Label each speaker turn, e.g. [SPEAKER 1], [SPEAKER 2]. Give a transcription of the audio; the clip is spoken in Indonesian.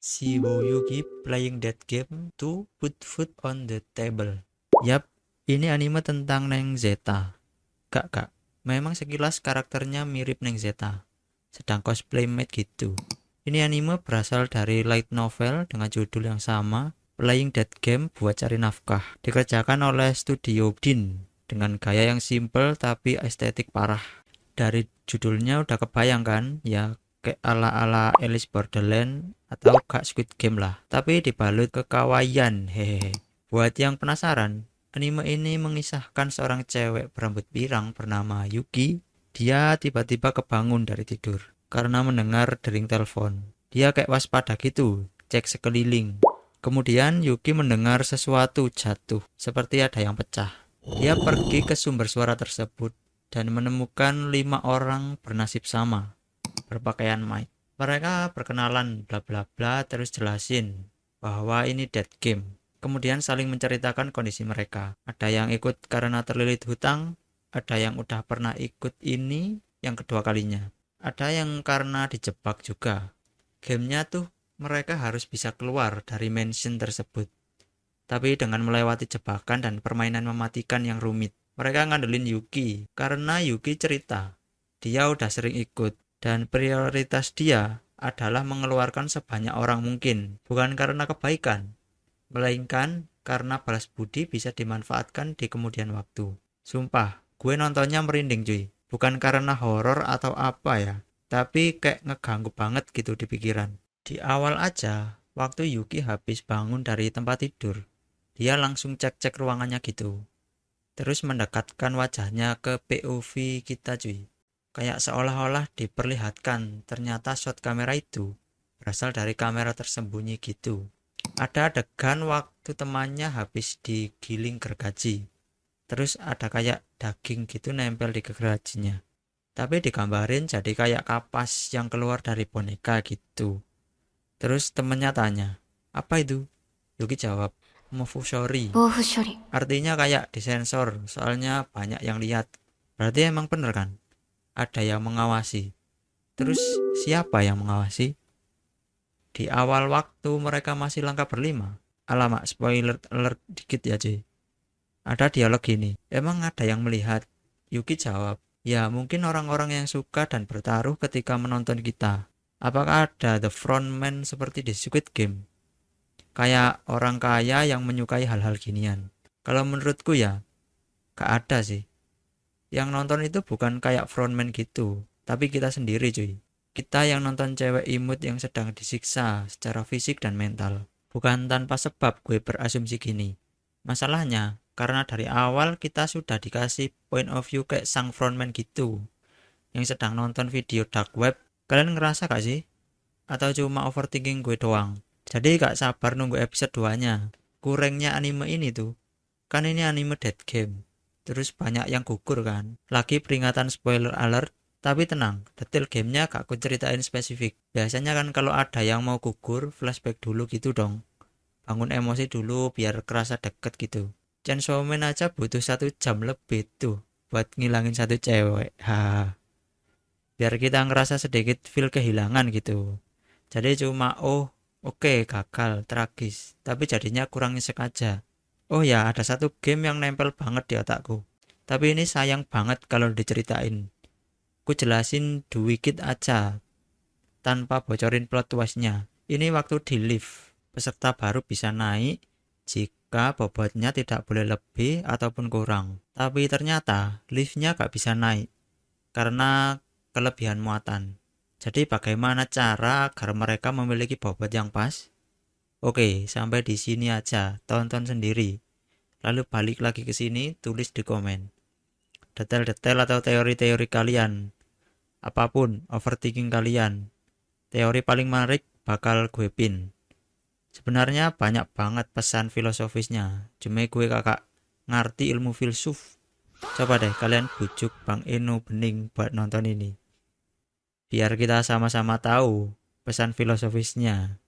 [SPEAKER 1] Shibu Yuki playing that game to put food on the table. Yap, ini anime tentang Neng Zeta. Kak, memang sekilas karakternya mirip Neng Zeta, sedang cosplay mate gitu. Ini anime berasal dari light novel dengan judul yang sama, Playing That Game buat cari nafkah. Dikerjakan oleh studio Din dengan gaya yang simple tapi estetik parah. Dari judulnya udah kebayang kan, ya kayak ala-ala Alice Borderland atau gak Squid Game lah. Tapi dibalut kekawaian, hehehe. Buat yang penasaran, anime ini mengisahkan seorang cewek berambut pirang bernama Yuki. Dia tiba-tiba kebangun dari tidur karena mendengar dering telepon. Dia kayak waspada gitu, cek sekeliling. Kemudian Yuki mendengar sesuatu jatuh, seperti ada yang pecah. Dia pergi ke sumber suara tersebut dan menemukan 5 orang bernasib sama, berpakaian Mike. Mereka perkenalan bla bla bla terus jelasin bahwa ini dead game. Kemudian saling menceritakan kondisi mereka. Ada yang ikut karena terlilit hutang, ada yang udah pernah ikut ini yang kedua kalinya. Ada yang karena dijebak juga. Gamenya tuh mereka harus bisa keluar dari mansion tersebut. Tapi dengan melewati jebakan dan permainan mematikan yang rumit. Mereka ngandelin Yuki karena Yuki cerita dia udah sering ikut dan prioritas dia adalah mengeluarkan sebanyak orang mungkin, bukan karena kebaikan, melainkan karena balas budi bisa dimanfaatkan di kemudian waktu. Sumpah, gue nontonnya merinding cuy. Bukan karena horor atau apa ya, tapi kayak ngeganggu banget gitu di pikiran. Di awal aja, waktu Yuki habis bangun dari tempat tidur, dia langsung cek-cek ruangannya gitu. Terus mendekatkan wajahnya ke POV kita cuy. Kayak seolah-olah diperlihatkan ternyata shot kamera itu berasal dari kamera tersembunyi gitu. Ada adegan waktu temannya habis digiling gergaji. Terus ada kayak daging gitu nempel di gergajinya. Tapi digambarin jadi kayak kapas yang keluar dari boneka gitu. Terus temennya tanya, apa itu? Yuki jawab, Mofusori. Artinya kayak disensor, soalnya banyak yang lihat. Berarti emang bener kan? Ada yang mengawasi. Terus siapa yang mengawasi? Di awal waktu mereka masih lengkap berlima. Alamak, spoiler alert dikit ya cuy. Ada dialog gini, emang ada yang melihat? Yuki jawab, ya mungkin orang-orang yang suka dan bertaruh ketika menonton kita. Apakah ada the frontman seperti di Squid Game? Kayak orang kaya yang menyukai hal-hal ginian. Kalau menurutku ya, gak ada sih. Yang nonton itu bukan kayak frontman gitu, tapi kita sendiri cuy. Kita yang nonton cewek imut yang sedang disiksa secara fisik dan mental. Bukan tanpa sebab gue berasumsi gini. Masalahnya, karena dari awal kita sudah dikasih point of view kayak sang frontman gitu. Yang sedang nonton video dark web, kalian ngerasa gak sih? Atau cuma overthinking gue doang? Jadi gak sabar nunggu episode 2-nya. Kurangnya anime ini tuh. Kan ini anime dead game. Terus banyak yang gugur kan. Lagi peringatan spoiler alert. Tapi tenang, detail gamenya gak aku ceritain spesifik. Biasanya kan kalau ada yang mau gugur, flashback dulu gitu dong. Bangun emosi dulu biar kerasa deket gitu. Chainsaw Man aja butuh 1 jam lebih tuh buat ngilangin satu cewek. Biar kita ngerasa sedikit feel kehilangan gitu. Jadi cuma oke, gagal, tragis. Tapi jadinya kurang nyesek aja. Oh ya, ada satu game yang nempel banget di otakku. Tapi ini sayang banget kalau diceritain. Ku jelasin dikit aja, tanpa bocorin plot twistnya. Ini waktu di lift, peserta baru bisa naik jika bobotnya tidak boleh lebih ataupun kurang. Tapi ternyata liftnya gak bisa naik, karena kelebihan muatan. Jadi bagaimana cara agar mereka memiliki bobot yang pas? Oke, sampai di sini aja, tonton sendiri. Lalu balik lagi ke sini, tulis di komen. Detail-detail atau teori-teori kalian. Apapun, overthinking kalian. Teori paling menarik bakal gue pin. Sebenarnya banyak banget pesan filosofisnya. Cuma gue kakak ngerti ilmu filsuf. Coba deh kalian bujuk Bang Eno Bening buat nonton ini. Biar kita sama-sama tahu pesan filosofisnya.